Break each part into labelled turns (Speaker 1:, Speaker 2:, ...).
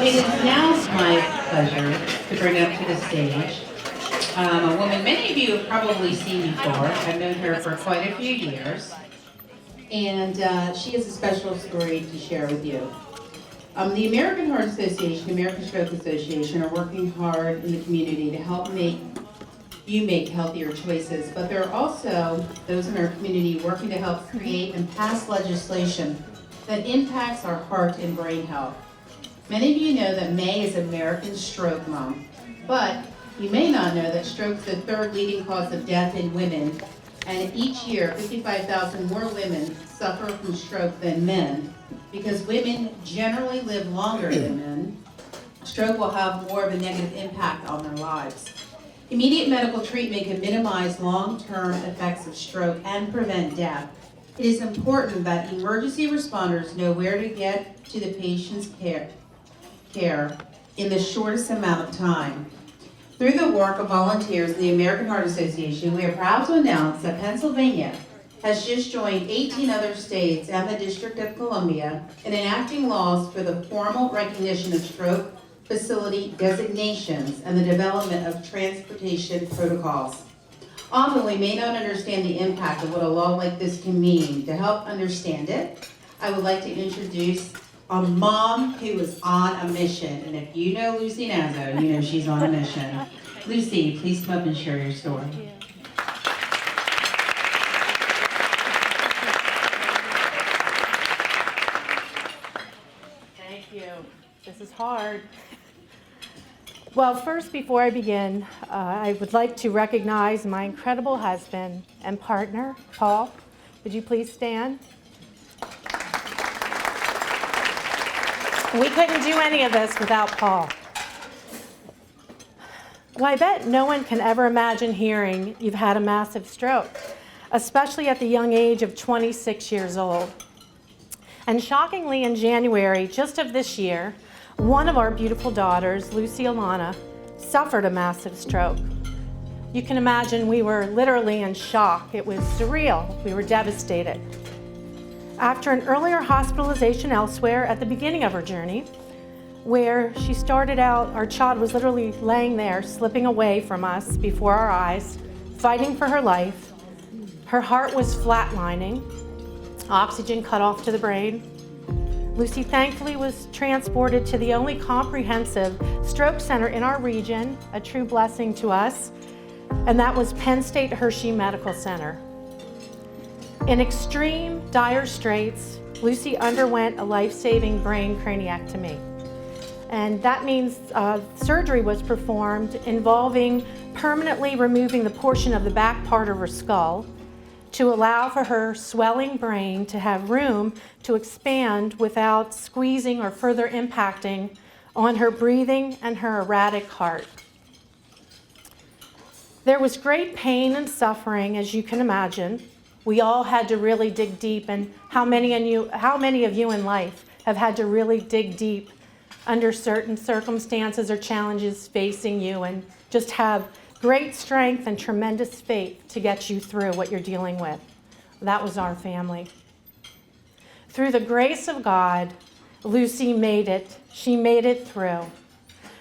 Speaker 1: It is now my pleasure to bring up to the stage a woman many of you have probably seen before. I've known her for quite a few years, and she has a special story to share with you. The American Heart Association, the American Stroke Association are working hard in the community to help you make healthier choices, but there are also those in our community working to help create and pass legislation that impacts our heart and brain health. Many of you know that May is American Stroke Month, but you may not know that stroke is the third leading cause of death in women, and each year 55,000 more women suffer from stroke than men. Because women generally live longer than men, stroke will have more of a negative impact on their lives. Immediate medical treatment can minimize long-term effects of stroke and prevent death. It is important that emergency responders know where to get to the patient's care in the shortest amount of time. Through the work of volunteers in the American Heart Association, we are proud to announce that Pennsylvania has just joined 18 other states and the District of Columbia in enacting laws for the formal recognition of stroke facility designations and the development of transportation protocols. Often we may not understand the impact of what a law like this can mean. To help understand it, I would like to introduce a mom who is on a mission. And if you know Lucy Nazo, you know she's on a mission. Lucy, please come up and share your story.
Speaker 2: Thank you. This is hard. Well, first, before I begin, I would like to recognize my incredible husband and partner, Paul. Would you please stand? We couldn't do any of this without Paul. Well, I bet no one can ever imagine hearing you've had a massive stroke, especially at the young age of 26 years old. And shockingly, in January, just of this year, one of our beautiful daughters, Lucy Alana, suffered a massive stroke. You can imagine we were literally in shock. It was surreal. We were devastated. After an earlier hospitalization elsewhere at the beginning of her journey, where she started out, our child was literally laying there, slipping away from us before our eyes, fighting for her life. Her heart was flatlining, oxygen cut off to the brain. Lucy thankfully was transported to the only comprehensive stroke center in our region, a true blessing to us, and that was Penn State Hershey Medical Center. In extreme, dire straits, Lucy underwent a life-saving brain crainectomy. And that means surgery was performed involving permanently removing the portion of the back part of her skull to allow for her swelling brain to have room to expand without squeezing or further impacting on her breathing and her erratic heart. There was great pain and suffering, as you can imagine. We all had to really dig deep, and how many of you in life have had to really dig deep under certain circumstances or challenges facing you and just have great strength and tremendous faith to get you through what you're dealing with? That was our family. Through the grace of God, Lucy made it. She made it through.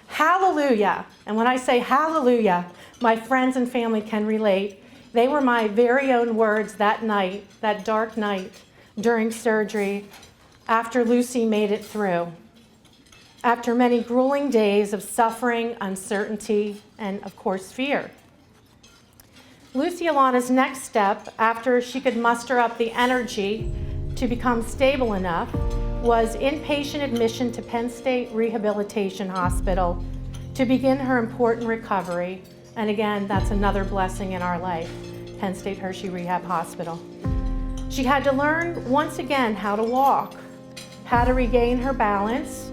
Speaker 2: Hallelujah. And when I say hallelujah, my friends and family can relate. They were my very own words that night, that dark night during surgery, after Lucy made it through. After many grueling days of suffering, uncertainty, and of course, fear. Lucy Alana's next step, after she could muster up the energy to become stable enough, was inpatient admission to Penn State Rehabilitation Hospital to begin her important recovery. And again, that's another blessing in our life, Penn State Hershey Rehab Hospital. She had to learn once again how to walk, how to regain her balance,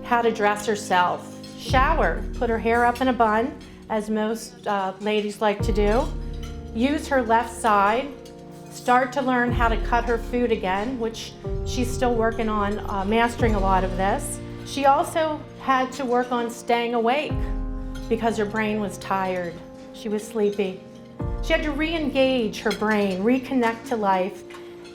Speaker 2: how to dress herself, shower, put her hair up in a bun, as most ladies like to do, use her left side, start to learn how to cut her food again, which she's still working on mastering a lot of this. She also had to work on staying awake because her brain was tired. She was sleepy. She had to re-engage her brain, reconnect to life,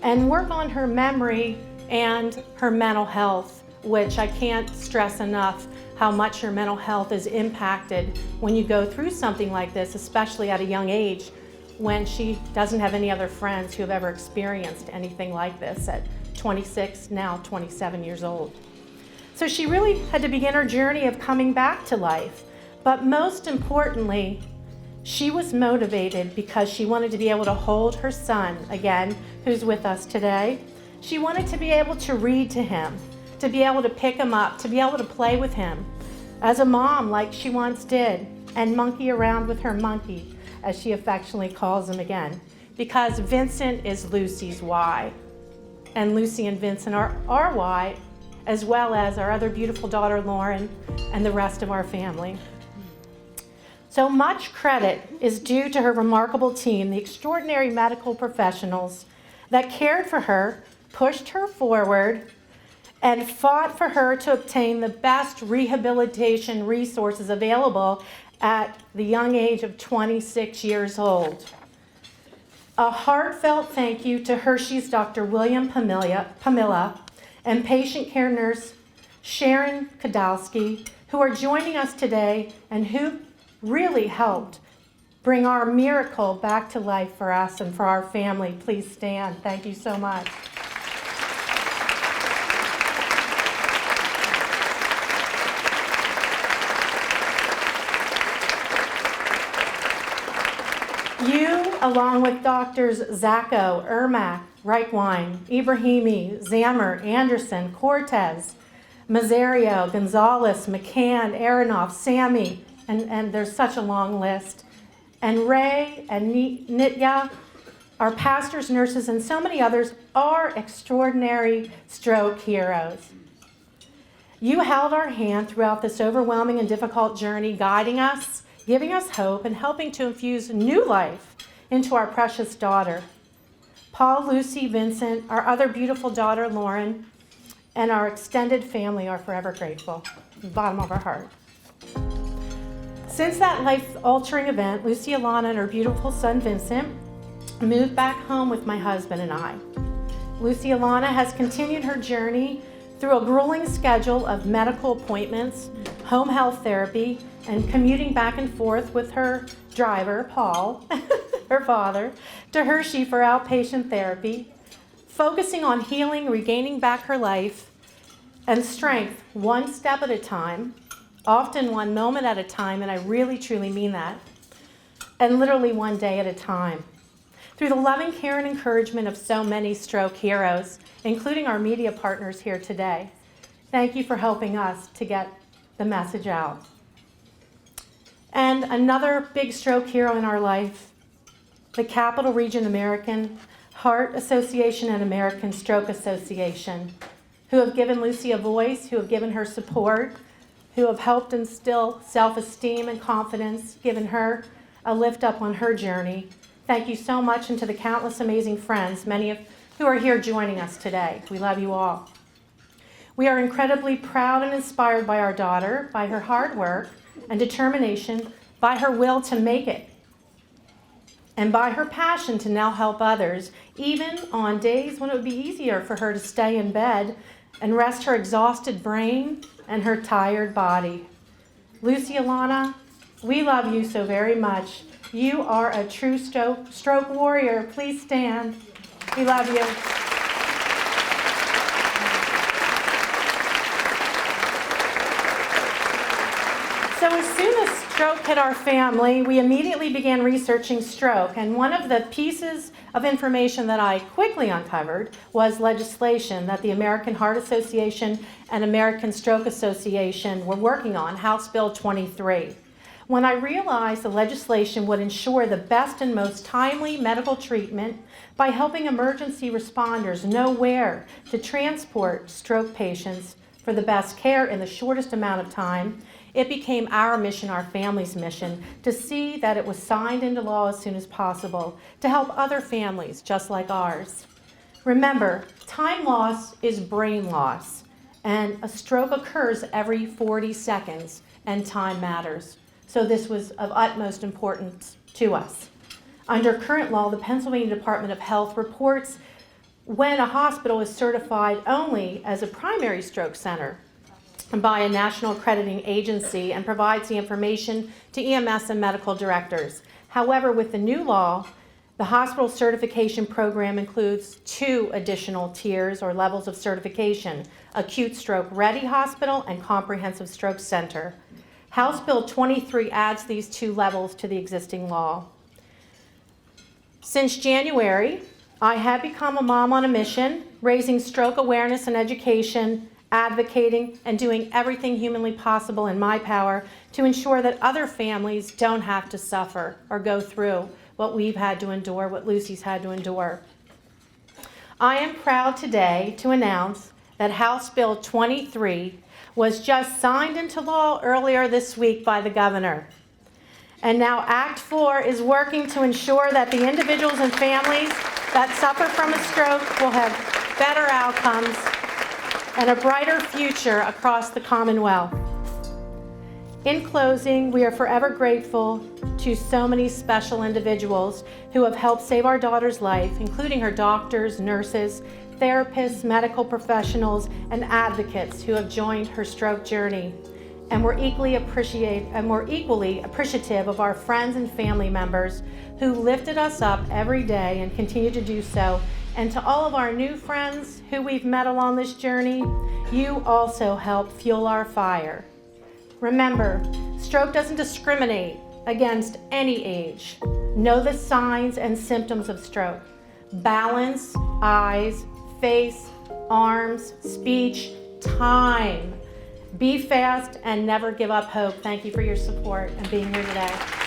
Speaker 2: and work on her memory and her mental health which I can't stress enough how much your mental health is impacted when you go through something like this, especially at a young age, when she doesn't have any other friends who have ever experienced anything like this at 26, now 27 years old. So she really had to begin her journey of coming back to life. But most importantly, she was motivated because she wanted to be able to hold her son, again, who's with us today. She wanted to be able to read to him, to be able to pick him up, to be able to play with him as a mom like she once did, and monkey around with her monkey, as she affectionately calls him again, because Vincent is Lucy's why, and Lucy and Vincent are our why, as well as our other beautiful daughter Lauren and the rest of our family. So much credit is due to her remarkable team, the extraordinary medical professionals that cared for her, pushed her forward, and fought for her to obtain the best rehabilitation resources available at the young age of 26 years old. A heartfelt thank you to Hershey's Dr. William Pamela and patient care nurse Sharon Kadalski, who are joining us today and who really helped bring our miracle back to life for us and for our family. Please stand. Thank you so much. You, along with doctors Zacco, Ermac, Reichwein, Ibrahimi, Zammer, Anderson, Cortez, Mazzario, Gonzalez, McCann, Aronoff, Sammy, and there's such a long list, and Ray and Nitya, our pastors, nurses, and so many others are extraordinary stroke heroes. You held our hand throughout this overwhelming and difficult journey, guiding us, giving us hope, and helping to infuse new life into our precious daughter. Paul, Lucy, Vincent, our other beautiful daughter, Lauren, and our extended family are forever grateful, from the bottom of our heart. Since that life-altering event, Lucy Alana and her beautiful son, Vincent, moved back home with my husband and I. Lucy Alana has continued her journey through a grueling schedule of medical appointments, home health therapy, and commuting back and forth with her driver, Paul, her father, to Hershey for outpatient therapy, focusing on healing, regaining back her life and strength one step at a time, often one moment at a time, and I really truly mean that, and literally one day at a time. Through the loving care and encouragement of so many stroke heroes, including our media partners here today, thank you for helping us to get the message out. And another big stroke hero in our life, the Capital Region American Heart Association and American Stroke Association, who have given Lucy a voice, who have given her support, who have helped instill self-esteem and confidence, given her a lift up on her journey. Thank you so much, and to the countless amazing friends, many of who are here joining us today. We love you all. We are incredibly proud and inspired by our daughter, by her hard work and determination, by her will to make it, and by her passion to now help others, even on days when it would be easier for her to stay in bed and rest her exhausted brain and her tired body. Lucy Alana, we love you so very much. You are a true stroke warrior. Please stand. We love you. So as soon as stroke hit our family, we immediately began researching stroke. And one of the pieces of information that I quickly uncovered was legislation that the American Heart Association and American Stroke Association were working on, House Bill 23. When I realized the legislation would ensure the best and most timely medical treatment by helping emergency responders know where to transport stroke patients for the best care in the shortest amount of time, it became our mission, our family's mission, to see that it was signed into law as soon as possible to help other families just like ours. Remember, time loss is brain loss, and a stroke occurs every 40 seconds, and time matters. So this was of utmost importance to us. Under current law, the Pennsylvania Department of Health reports when a hospital is certified only as a primary stroke center by a national accrediting agency and provides the information to EMS and medical directors. However, with the new law, the hospital certification program includes 2 additional tiers or levels of certification: acute stroke ready hospital and comprehensive stroke center. House Bill 23 adds these 2 levels to the existing law. Since January, I have become a mom on a mission, raising stroke awareness and education, advocating, and doing everything humanly possible in my power to ensure that other families don't have to suffer or go through what we've had to endure, what Lucy's had to endure. I am proud today to announce that House Bill 23 was just signed into law earlier this week by the governor. And now Act 4 is working to ensure that the individuals and families that suffer from a stroke will have better outcomes and a brighter future across the Commonwealth. In closing, we are forever grateful to so many special individuals who have helped save our daughter's life, including her doctors, nurses, therapists, medical professionals, and advocates who have joined her stroke journey. And we're equally appreciative of our friends and family members who lifted us up every day and continue to do so. And to all of our new friends who we've met along this journey, you also help fuel our fire. Remember, stroke doesn't discriminate against any age. Know the signs and symptoms of stroke: balance, eyes, face, arms, speech, time. Be fast and never give up hope. Thank you for your support and being here today.